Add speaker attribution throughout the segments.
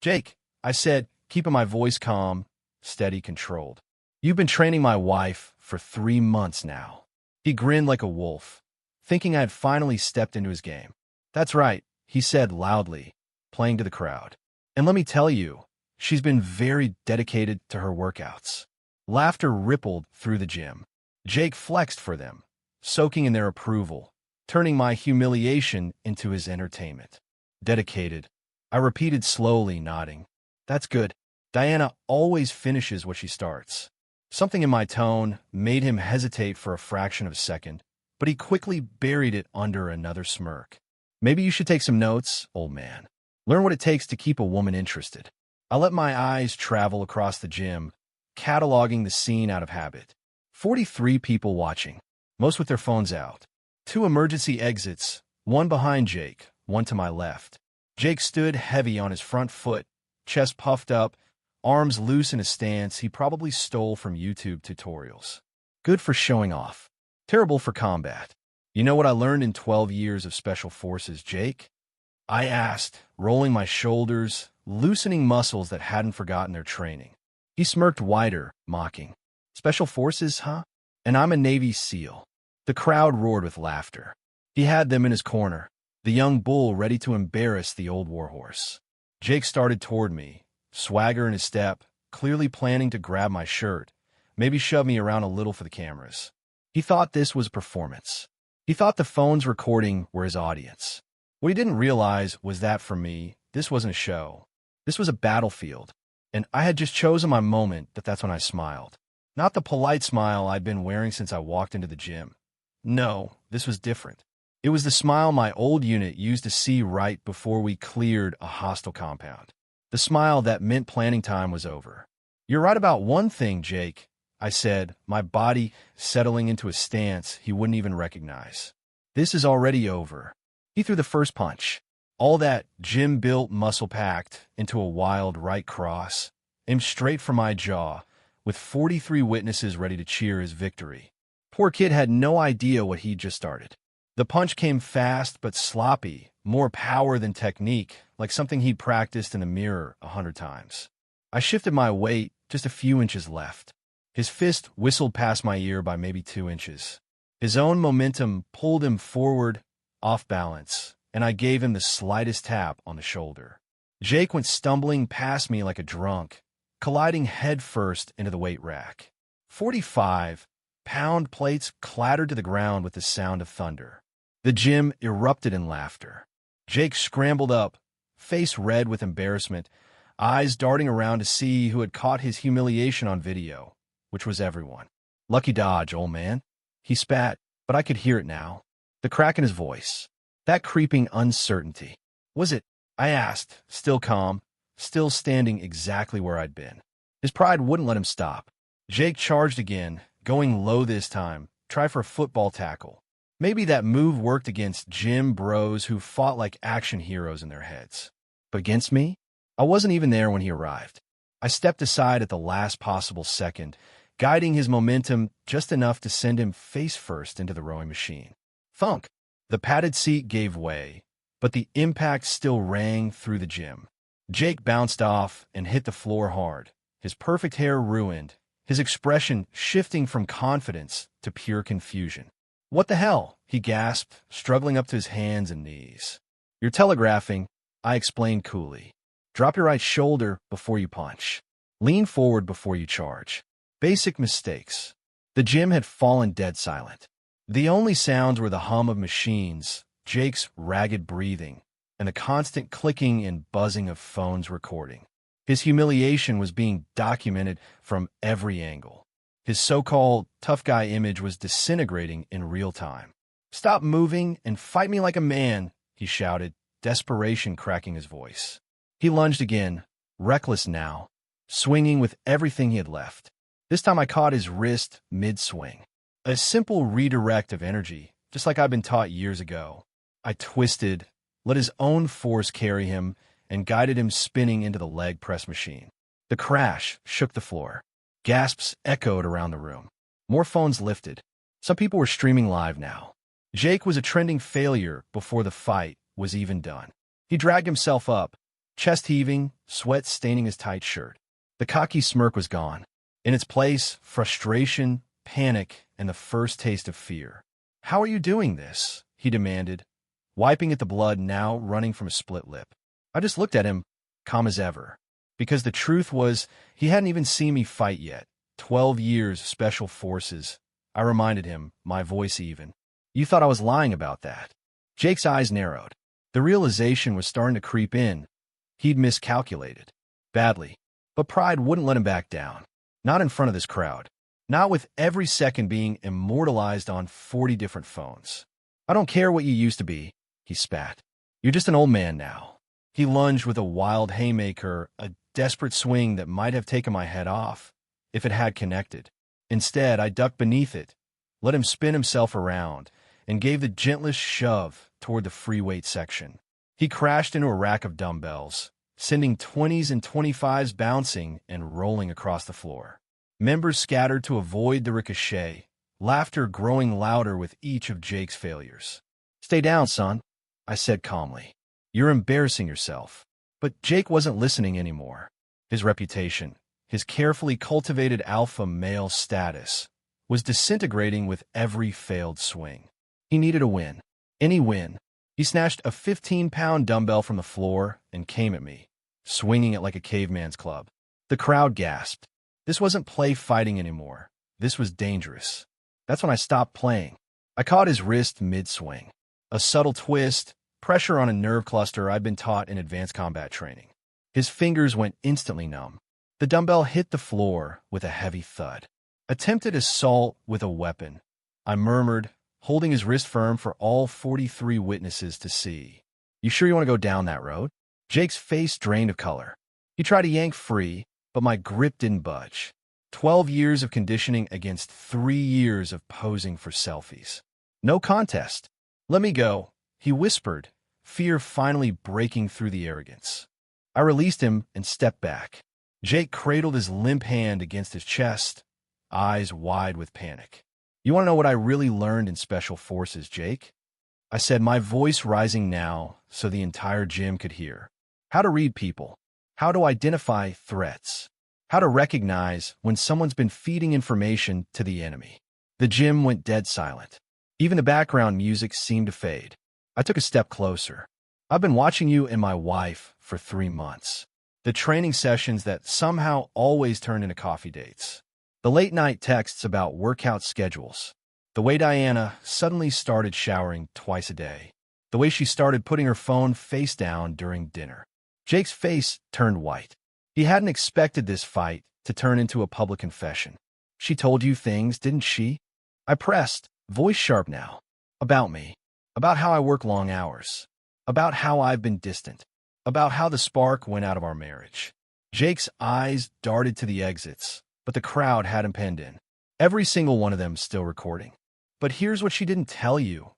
Speaker 1: Jake, I said, keeping my voice calm, steady, controlled. You've been training my wife for 3 months now. He grinned like a wolf, thinking I had finally stepped into his game. That's right, he said loudly, playing to the crowd. And let me tell you, she's been very dedicated to her workouts. Laughter rippled through the gym. Jake flexed for them, soaking in their approval, turning my humiliation into his entertainment. Dedicated, I repeated slowly, nodding. That's good. Diana always finishes what she starts. Something in my tone made him hesitate for a fraction of a second, but he quickly buried it under another smirk. Maybe you should take some notes, old man. Learn what it takes to keep a woman interested. I let my eyes travel across the gym, cataloging the scene out of habit. 43 people watching, most with their phones out. 2 emergency exits, one behind Jake, one to my left. Jake stood heavy on his front foot, chest puffed up, arms loose in a stance he probably stole from YouTube tutorials. Good for showing off. Terrible for combat. You know what I learned in 12 years of Special Forces, Jake? I asked, rolling my shoulders, loosening muscles that hadn't forgotten their training. He smirked wider, mocking. Special Forces, huh? And I'm a Navy SEAL. The crowd roared with laughter. He had them in his corner, the young bull ready to embarrass the old warhorse. Jake started toward me, swagger in his step, clearly planning to grab my shirt, maybe shove me around a little for the cameras. He thought this was performance. He thought the phones recording were his audience. What he didn't realize was that for me, this wasn't a show. This was a battlefield, and I had just chosen my moment. That's when I smiled. Not the polite smile I'd been wearing since I walked into the gym. No, this was different. It was the smile my old unit used to see right before we cleared a hostile compound. The smile that meant planning time was over. You're right about one thing, Jake, I said, my body settling into a stance he wouldn't even recognize. This is already over. He threw the first punch. All that gym-built muscle packed into a wild right cross, aimed straight for my jaw, with 43 witnesses ready to cheer his victory. Poor kid had no idea what he'd just started. The punch came fast but sloppy, more power than technique, like something he'd practiced in the mirror 100 times. I shifted my weight just a few inches left. His fist whistled past my ear by maybe 2 inches. His own momentum pulled him forward, off balance, and I gave him the slightest tap on the shoulder. Jake went stumbling past me like a drunk, colliding headfirst into the weight rack. 45-pound plates clattered to the ground with the sound of thunder. The gym erupted in laughter. Jake scrambled up, face red with embarrassment, eyes darting around to see who had caught his humiliation on video, which was everyone. Lucky dodge, old man. He spat, but I could hear it now. The crack in his voice. That creeping uncertainty. Was it? I asked, still calm, still standing exactly where I'd been. His pride wouldn't let him stop. Jake charged again, going low this time, try for a football tackle. Maybe that move worked against gym bros who fought like action heroes in their heads. But against me? I wasn't even there when he arrived. I stepped aside at the last possible second, guiding his momentum just enough to send him face first into the rowing machine. Thunk! The padded seat gave way, but the impact still rang through the gym. Jake bounced off and hit the floor hard, his perfect hair ruined, his expression shifting from confidence to pure confusion. What the hell? He gasped, struggling up to his hands and knees. You're telegraphing, I explained coolly. Drop your right shoulder before you punch. Lean forward before you charge. Basic mistakes. The gym had fallen dead silent. The only sounds were the hum of machines, Jake's ragged breathing, and the constant clicking and buzzing of phones recording. His humiliation was being documented from every angle. His so-called tough guy image was disintegrating in real time. Stop moving and fight me like a man, he shouted, desperation cracking his voice. He lunged again, reckless now, swinging with everything he had left. This time I caught his wrist mid-swing. A simple redirect of energy, just like I'd been taught years ago. I twisted, let his own force carry him, and guided him spinning into the leg press machine. The crash shook the floor. Gasps echoed around the room. More phones lifted. Some people were streaming live now. Jake was a trending failure before the fight was even done. He dragged himself up, chest heaving, sweat staining his tight shirt. The cocky smirk was gone. In its place, frustration, panic, and the first taste of fear. "How are you doing this?" he demanded, wiping at the blood now running from a split lip. I just looked at him, calm as ever, because the truth was he hadn't even seen me fight yet. 12 years of special forces. I reminded him, my voice even. "You thought I was lying about that." Jake's eyes narrowed. The realization was starting to creep in. He'd miscalculated. Badly. But pride wouldn't let him back down. Not in front of this crowd. Not with every second being immortalized on 40 different phones. "I don't care what you used to be," he spat. "You're just an old man now." He lunged with a wild haymaker, a desperate swing that might have taken my head off, if it had connected. Instead, I ducked beneath it, let him spin himself around, and gave the gentlest shove toward the free weight section. He crashed into a rack of dumbbells, sending 20s and 25s bouncing and rolling across the floor. Members scattered to avoid the ricochet, laughter growing louder with each of Jake's failures. "Stay down, son," I said calmly. "You're embarrassing yourself." But Jake wasn't listening anymore. His reputation, his carefully cultivated alpha male status, was disintegrating with every failed swing. He needed a win. Any win. He snatched a 15-pound dumbbell from the floor and came at me, swinging it like a caveman's club. The crowd gasped. This wasn't play fighting anymore. This was dangerous. That's when I stopped playing. I caught his wrist mid-swing. A subtle twist, pressure on a nerve cluster I'd been taught in advanced combat training. His fingers went instantly numb. The dumbbell hit the floor with a heavy thud. Attempted assault with a weapon, I murmured, holding his wrist firm for all 43 witnesses to see. "You sure you want to go down that road?" Jake's face drained of color. He tried to yank free, but my grip didn't budge. 12 years of conditioning against 3 years of posing for selfies. "No contest." "Let me go," he whispered, fear finally breaking through the arrogance. I released him and stepped back. Jake cradled his limp hand against his chest, eyes wide with panic. "You want to know what I really learned in Special Forces, Jake?" I said, my voice rising now so the entire gym could hear. "How to read people. How to identify threats. How to recognize when someone's been feeding information to the enemy." The gym went dead silent. Even the background music seemed to fade. I took a step closer. "I've been watching you and my wife for 3 months. The training sessions that somehow always turned into coffee dates. The late-night texts about workout schedules. The way Diana suddenly started showering twice a day. The way she started putting her phone face down during dinner." Jake's face turned white. He hadn't expected this fight to turn into a public confession. "She told you things, didn't she?" I pressed, voice sharp now. "About me. About how I work long hours. About how I've been distant. About how the spark went out of our marriage." Jake's eyes darted to the exits, but the crowd had him penned in. Every single one of them still recording. "But here's what she didn't tell you,"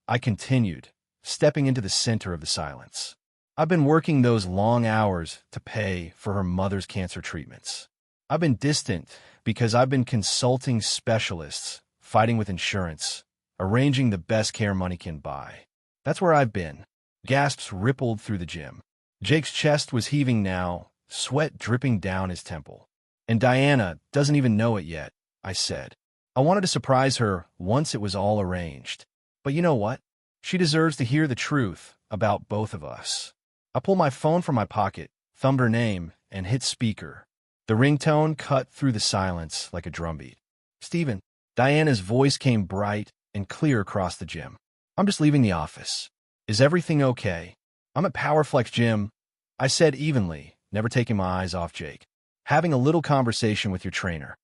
Speaker 1: I continued, stepping into the center of the silence. "I've been working those long hours to pay for her mother's cancer treatments. I've been distant because I've been consulting specialists, fighting with insurance, arranging the best care money can buy. That's where I've been." Gasps rippled through the gym. Jake's chest was heaving now, sweat dripping down his temple. "And Diana doesn't even know it yet," I said. "I wanted to surprise her once it was all arranged. But you know what? She deserves to hear the truth about both of us." I pulled my phone from my pocket, thumbed her name, and hit speaker. The ringtone cut through the silence like a drumbeat. "Steven." Diana's voice came bright and clear across the gym. "I'm just leaving the office. Is everything okay?" "I'm at Powerflex Gym," I said evenly, never taking my eyes off Jake. "Having a little conversation with your trainer."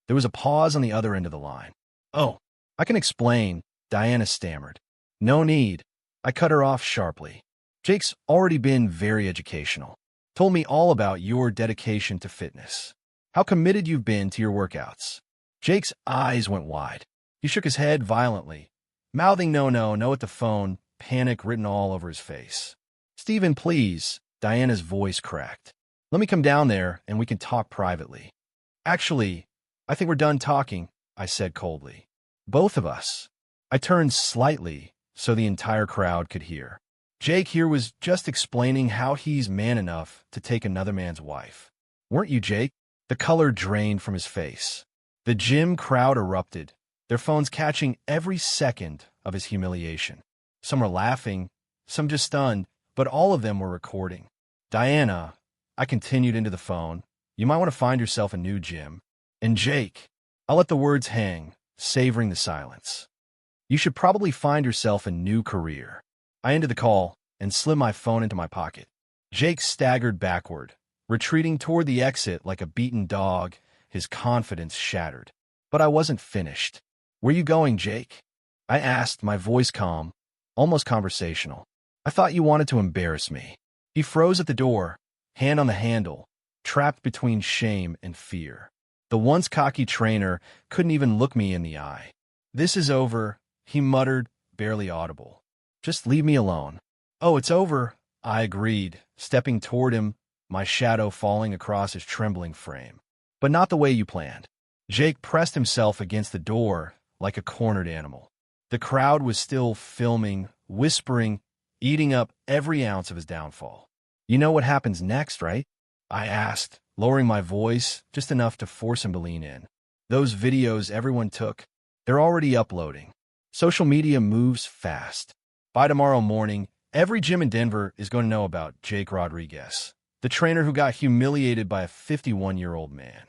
Speaker 1: There was a pause on the other end of the line. "Oh, I can explain," Diana stammered. "No need." I cut her off sharply. "Jake's already been very educational. Told me all about your dedication to fitness. How committed you've been to your workouts." Jake's eyes went wide. He shook his head violently, mouthing no at the phone, panic written all over his face. "Steven, please," Diana's voice cracked. "Let me come down there and we can talk privately." "Actually, I think we're done talking," I said coldly. "Both of us." I turned slightly so the entire crowd could hear. Jake here was just explaining how he's man enough to take another man's wife. Weren't you, Jake? The color drained from his face. The gym crowd erupted, their phones catching every second of his humiliation. Some were laughing, some just stunned, but all of them were recording. Diana, I continued into the phone, you might want to find yourself a new gym. And Jake, I let the words hang, savoring the silence. You should probably find yourself a new career. I ended the call and slid my phone into my pocket. Jake staggered backward, retreating toward the exit like a beaten dog, his confidence shattered. But I wasn't finished. Where you going, Jake? I asked, my voice calm, almost conversational. I thought you wanted to embarrass me. He froze at the door, hand on the handle, trapped between shame and fear. The once cocky trainer couldn't even look me in the eye. This is over, he muttered, barely audible. Just leave me alone. Oh, it's over, I agreed, stepping toward him, my shadow falling across his trembling frame. But not the way you planned. Jake pressed himself against the door like a cornered animal. The crowd was still filming, whispering, eating up every ounce of his downfall. You know what happens next, right? I asked, lowering my voice just enough to force him to lean in. Those videos everyone took, they're already uploading. Social media moves fast. By tomorrow morning, every gym in Denver is going to know about Jake Rodriguez, the trainer who got humiliated by a 51-year-old man.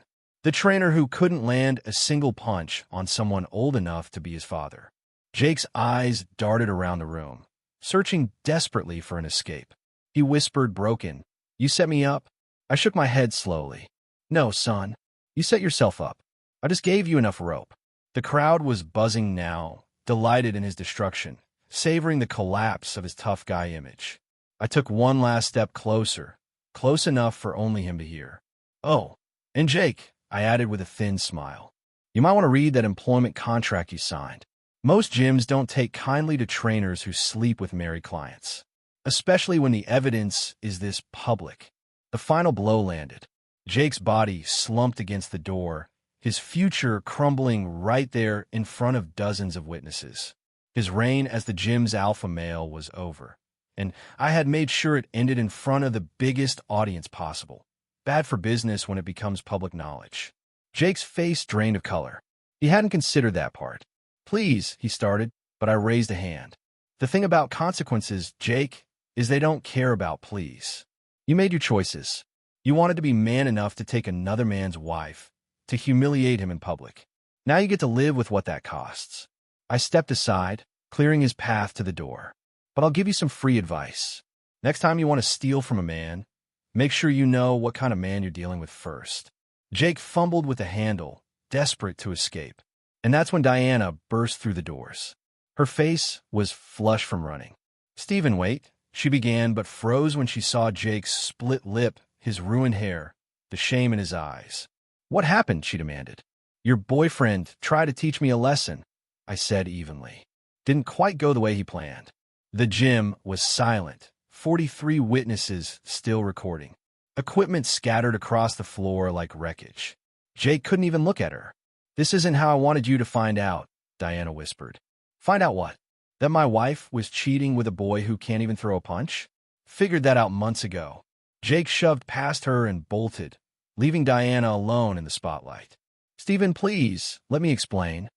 Speaker 1: The trainer who couldn't land a single punch on someone old enough to be his father. Jake's eyes darted around the room, searching desperately for an escape. He whispered, broken, "You set me up?" I shook my head slowly. "No, son. You set yourself up. I just gave you enough rope." The crowd was buzzing now, delighted in his destruction, savoring the collapse of his tough guy image. I took one last step closer, close enough for only him to hear. "Oh, and Jake," I added with a thin smile, "you might want to read that employment contract you signed. Most gyms don't take kindly to trainers who sleep with married clients, especially when the evidence is this public." The final blow landed. Jake's body slumped against the door, his future crumbling right there in front of dozens of witnesses. His reign as the gym's alpha male was over, and I had made sure it ended in front of the biggest audience possible. Bad for business when it becomes public knowledge. Jake's face drained of color. He hadn't considered that part. "Please," he started, but I raised a hand. "The thing about consequences, Jake, is they don't care about please. You made your choices. You wanted to be man enough to take another man's wife, to humiliate him in public. Now you get to live with what that costs." I stepped aside, clearing his path to the door. "But I'll give you some free advice. Next time you want to steal from a man, make sure you know what kind of man you're dealing with first." Jake fumbled with the handle, desperate to escape. And that's when Diana burst through the doors. Her face was flush from running. "Stephen, wait," she began, but froze when she saw Jake's split lip, his ruined hair, the shame in his eyes. "What happened?" she demanded. "Your boyfriend tried to teach me a lesson," I said evenly. "Didn't quite go the way he planned." The gym was silent, 43 witnesses still recording. Equipment scattered across the floor like wreckage. Jake couldn't even look at her. "This isn't how I wanted you to find out," Diana whispered. "Find out what? That my wife was cheating with a boy who can't even throw a punch? Figured that out months ago." Jake shoved past her and bolted, leaving Diana alone in the spotlight. "Stephen, please, let me explain."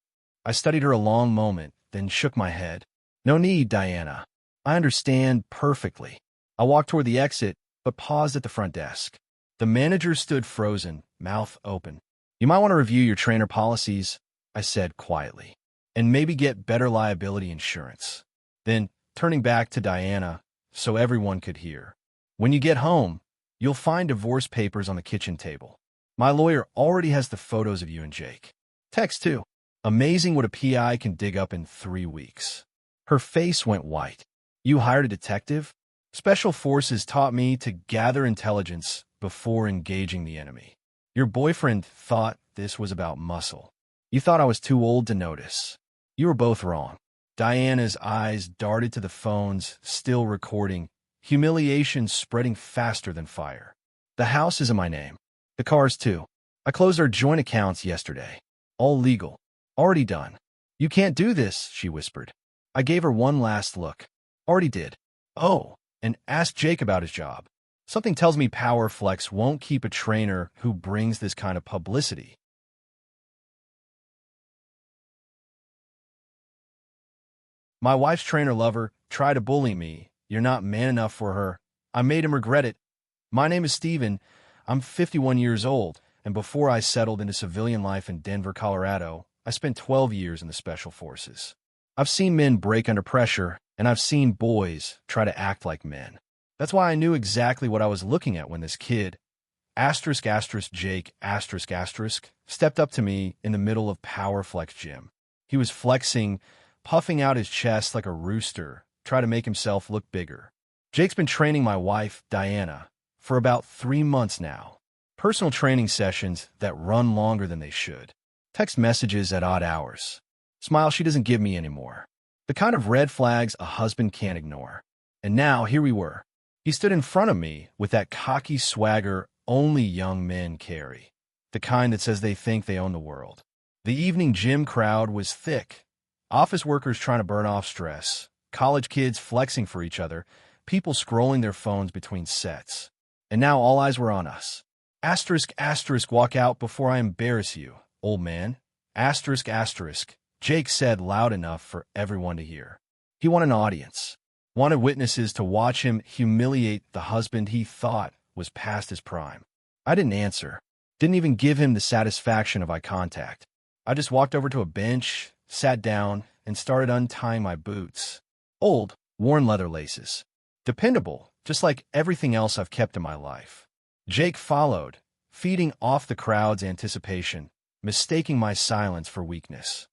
Speaker 1: I studied her a long moment, then shook my head. "No need, Diana. I understand perfectly." I walked toward the exit, but paused at the front desk. The manager stood frozen, mouth open. "You might want to review your trainer policies," I said quietly, "and maybe get better liability insurance." Then, turning back to Diana, so everyone could hear, "When you get home, you'll find divorce papers on the kitchen table. My lawyer already has the photos of you and Jake. Text too. Amazing what a PI can dig up in 3 weeks." Her face went white. "You hired a detective?" "Special forces taught me to gather intelligence before engaging the enemy. Your boyfriend thought this was about muscle. You thought I was too old to notice. You were both wrong." Diana's eyes darted to the phones, still recording, humiliation spreading faster than fire. "The house is in my name. The cars too. I closed our joint accounts yesterday. All legal. Already done." "You can't do this," she whispered. I gave her one last look. "Already did." Oh, and ask Jake about his job. Something tells me Power Flex won't keep a trainer who brings this kind of publicity. My wife's trainer lover tried to bully me. You're not man enough for her. I made him regret it. My name is Steven. I'm 51 years old, and before I settled into civilian life in Denver, Colorado, I spent 12 years in the Special Forces. I've seen men break under pressure, and I've seen boys try to act like men. That's why I knew exactly what I was looking at when this kid, Jake, stepped up to me in the middle of Power Flex Gym. He was flexing, puffing out his chest like a rooster, trying to make himself look bigger. Jake's been training my wife, Diana, for about 3 months now. Personal training sessions that run longer than they should. Text messages at odd hours. Smile she doesn't give me anymore. The kind of red flags a husband can't ignore. And now, here we were. He stood in front of me with that cocky swagger only young men carry. The kind that says they think they own the world. The evening gym crowd was thick. Office workers trying to burn off stress. College kids flexing for each other. People scrolling their phones between sets. And now all eyes were on us. Walk out before I embarrass you, old man. Jake said loud enough for everyone to hear. He wanted an audience. Wanted witnesses to watch him humiliate the husband he thought was past his prime. I didn't answer. Didn't even give him the satisfaction of eye contact. I just walked over to a bench, sat down, and started untying my boots. Old, worn leather laces. Dependable, just like everything else I've kept in my life. Jake followed, feeding off the crowd's anticipation, mistaking my silence for weakness.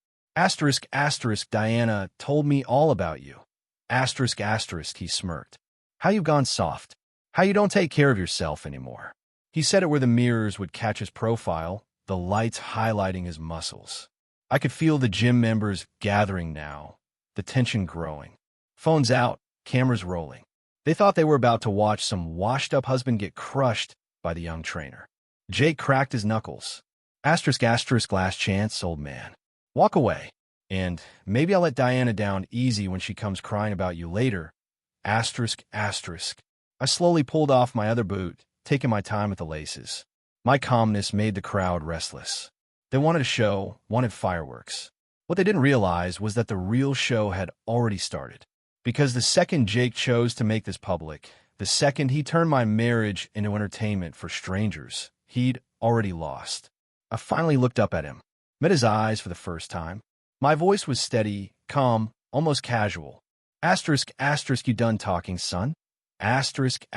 Speaker 1: Diana told me all about you. He smirked. How you've gone soft. How you don't take care of yourself anymore. He said it where the mirrors would catch his profile, the lights highlighting his muscles. I could feel the gym members gathering now, the tension growing. Phones out, cameras rolling. They thought they were about to watch some washed-up husband get crushed by the young trainer. Jake cracked his knuckles. Last chance, old man. Walk away. And maybe I'll let Diana down easy when she comes crying about you later. I slowly pulled off my other boot, taking my time with the laces. My calmness made the crowd restless. They wanted a show, wanted fireworks. What they didn't realize was that the real show had already started. Because the second Jake chose to make this public, the second he turned my marriage into entertainment for strangers, he'd already lost. I finally looked up at him, met his eyes for the first time. My voice was steady, calm, almost casual. You done talking, son? The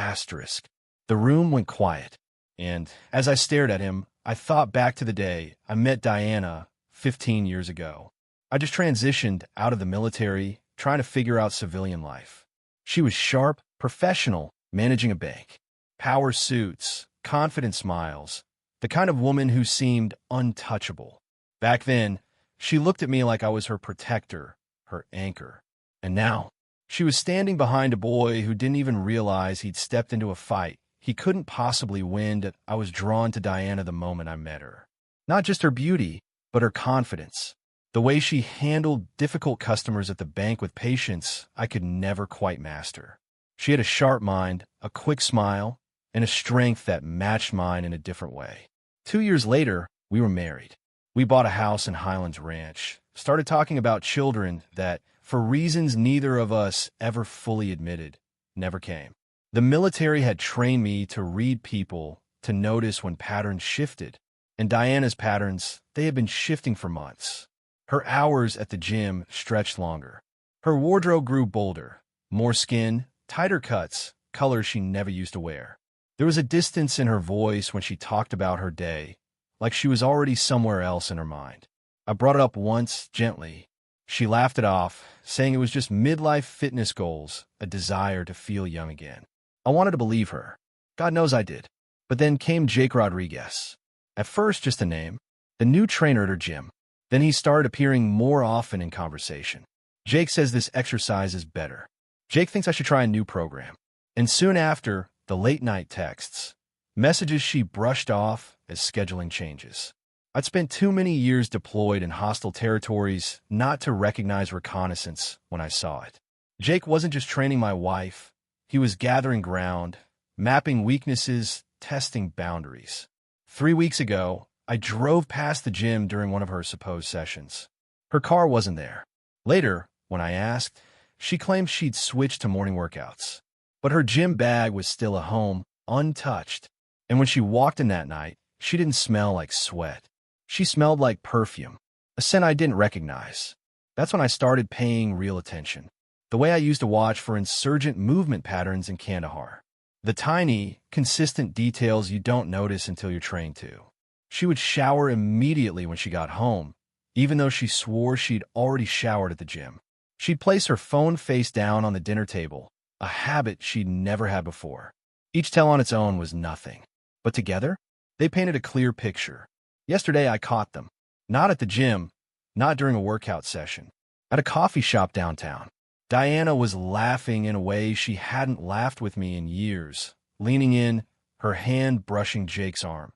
Speaker 1: room went quiet. And as I stared at him, I thought back to the day I met Diana 15 years ago. I just transitioned out of the military, trying to figure out civilian life. She was sharp, professional, managing a bank. Power suits, confident smiles, the kind of woman who seemed untouchable. Back then, she looked at me like I was her protector, her anchor. And now, she was standing behind a boy who didn't even realize he'd stepped into a fight he couldn't possibly win. I was drawn to Diana the moment I met her. Not just her beauty, but her confidence. The way she handled difficult customers at the bank with patience I could never quite master. She had a sharp mind, a quick smile, and a strength that matched mine in a different way. 2 years later, we were married. We bought a house in Highlands Ranch, started talking about children that, for reasons neither of us ever fully admitted, never came. The military had trained me to read people, to notice when patterns shifted. And Diana's patterns, they had been shifting for months. Her hours at the gym stretched longer. Her wardrobe grew bolder, more skin, tighter cuts, colors she never used to wear. There was a distance in her voice when she talked about her day, like she was already somewhere else in her mind. I brought it up once, gently. She laughed it off, saying it was just midlife fitness goals, a desire to feel young again. I wanted to believe her. God knows I did. But then came Jake Rodriguez. At first, just a name, the new trainer at her gym. Then he started appearing more often in conversation. Jake says this exercise is better. Jake thinks I should try a new program. And soon after, the late-night texts. Messages she brushed off as scheduling changes. I'd spent too many years deployed in hostile territories not to recognize reconnaissance when I saw it. Jake wasn't just training my wife, He was gathering ground, mapping weaknesses, testing boundaries. 3 weeks ago, I drove past the gym during one of her supposed sessions. Her car wasn't there. Later, when I asked, she claimed she'd switched to morning workouts. But her gym bag was still at home, untouched. And when she walked in that night, she didn't smell like sweat. She smelled like perfume, a scent I didn't recognize. That's when I started paying real attention. The way I used to watch for insurgent movement patterns in Kandahar. The tiny, consistent details you don't notice until you're trained to. She would shower immediately when she got home, even though she swore she'd already showered at the gym. She'd place her phone face down on the dinner table, a habit she'd never had before. Each tell on its own was nothing. But together, they painted a clear picture. Yesterday I caught them. Not at the gym, not during a workout session. At a coffee shop downtown. Diana was laughing in a way she hadn't laughed with me in years, leaning in, her hand brushing Jake's arm.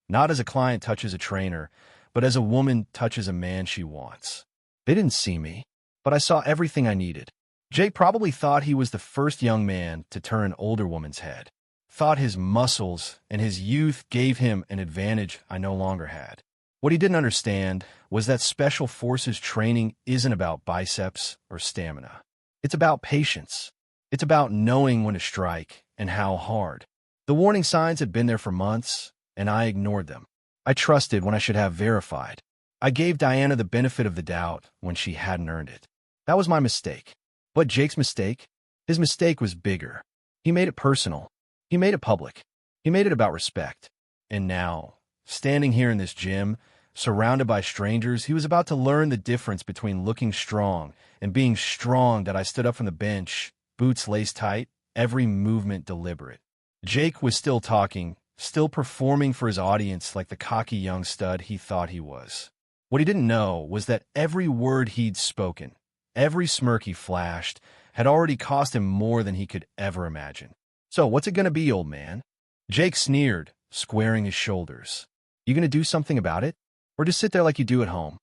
Speaker 1: Not as a client touches a trainer, but as a woman touches a man she wants. They didn't see me, but I saw everything I needed. Jake probably thought he was the first young man to turn an older woman's head. Thought his muscles and his youth gave him an advantage I no longer had. What he didn't understand was that special forces training isn't about biceps or stamina. It's about patience. It's about knowing when to strike and how hard. The warning signs had been there for months, and I ignored them. I trusted when I should have verified. I gave Diana the benefit of the doubt when she hadn't earned it. That was my mistake. But Jake's mistake? His mistake was bigger. He made it personal. He made it public. He made it about respect. And now, standing here in this gym, surrounded by strangers, he was about to learn the difference between looking strong and being strong. That I stood up from the bench, boots laced tight, every movement deliberate. Jake was still talking, still performing for his audience like the cocky young stud he thought he was. What he didn't know was that every word he'd spoken, every smirk he flashed, had already cost him more than he could ever imagine. So what's it gonna be, old man? Jake sneered, squaring his shoulders. You gonna do something about it? Or just sit there like you do at home?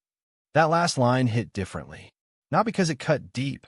Speaker 1: That last line hit differently. Not because it cut deep.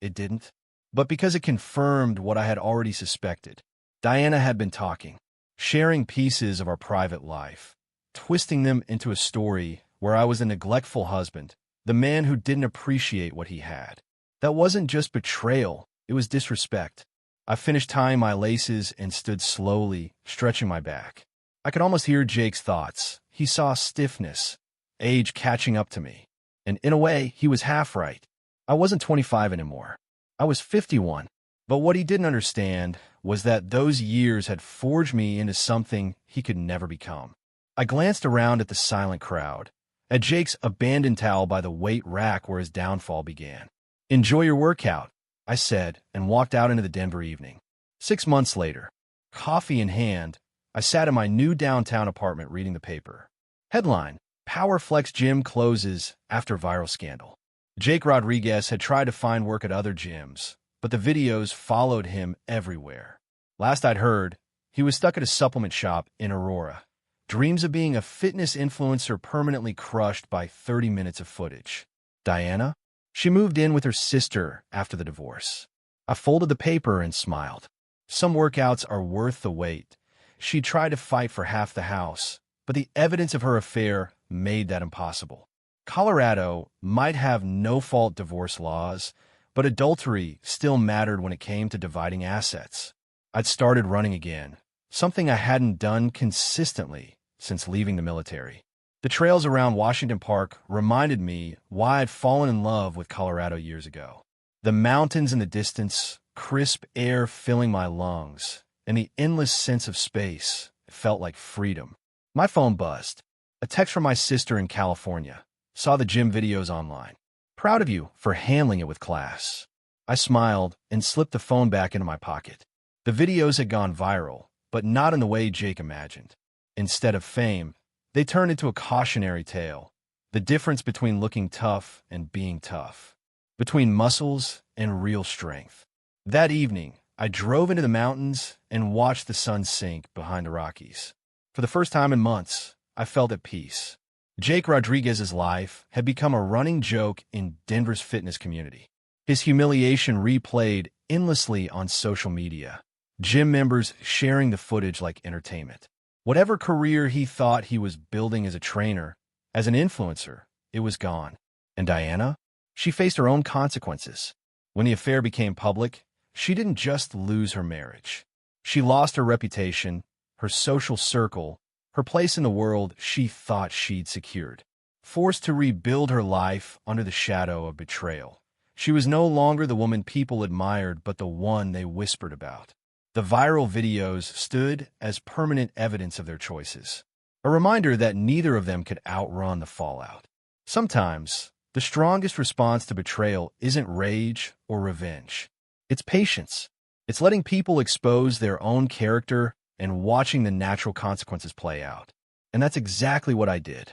Speaker 1: It didn't. But because it confirmed what I had already suspected. Diana had been talking, sharing pieces of our private life, twisting them into a story where I was a neglectful husband, the man who didn't appreciate what he had. That wasn't just betrayal, it was disrespect. I finished tying my laces and stood slowly, stretching my back. I could almost hear Jake's thoughts. He saw stiffness, age catching up to me. And in a way, he was half right. I wasn't 25 anymore. I was 51. But what he didn't understand was that those years had forged me into something he could never become. I glanced around at the silent crowd, at Jake's abandoned towel by the weight rack where his downfall began. Enjoy your workout, I said, and walked out into the Denver evening. 6 months later, coffee in hand, I sat in my new downtown apartment reading the paper. Headline: Power Flex Gym closes after viral scandal. Jake Rodriguez had tried to find work at other gyms, but the videos followed him everywhere. Last I'd heard, he was stuck at a supplement shop in Aurora. Dreams of being a fitness influencer permanently crushed by 30 minutes of footage. Diana? She moved in with her sister after the divorce. I folded the paper and smiled. Some workouts are worth the wait. She tried to fight for half the house, but the evidence of her affair made that impossible. Colorado might have no-fault divorce laws, but adultery still mattered when it came to dividing assets. I'd started running again, something I hadn't done consistently since leaving the military. The trails around Washington Park reminded me why I'd fallen in love with Colorado years ago. The mountains in the distance, crisp air filling my lungs, and the endless sense of space. It felt like freedom. My phone buzzed. A text from my sister in California. Saw the gym videos online. Proud of you for handling it with class. I smiled and slipped the phone back into my pocket. The videos had gone viral, but not in the way Jake imagined. Instead of fame, they turned into a cautionary tale. The difference between looking tough and being tough. Between muscles and real strength. That evening, I drove into the mountains and watched the sun sink behind the Rockies. For the first time in months, I felt at peace. Jake Rodriguez's life had become a running joke in Denver's fitness community. His humiliation replayed endlessly on social media. Gym members sharing the footage like entertainment. Whatever career he thought he was building as a trainer, as an influencer, it was gone. And Diana? She faced her own consequences. When the affair became public, she didn't just lose her marriage. She lost her reputation, her social circle, her place in the world she thought she'd secured. Forced to rebuild her life under the shadow of betrayal. She was no longer the woman people admired, but the one they whispered about. The viral videos stood as permanent evidence of their choices, a reminder that neither of them could outrun the fallout. Sometimes, the strongest response to betrayal isn't rage or revenge. It's patience. It's letting people expose their own character and watching the natural consequences play out. And that's exactly what I did.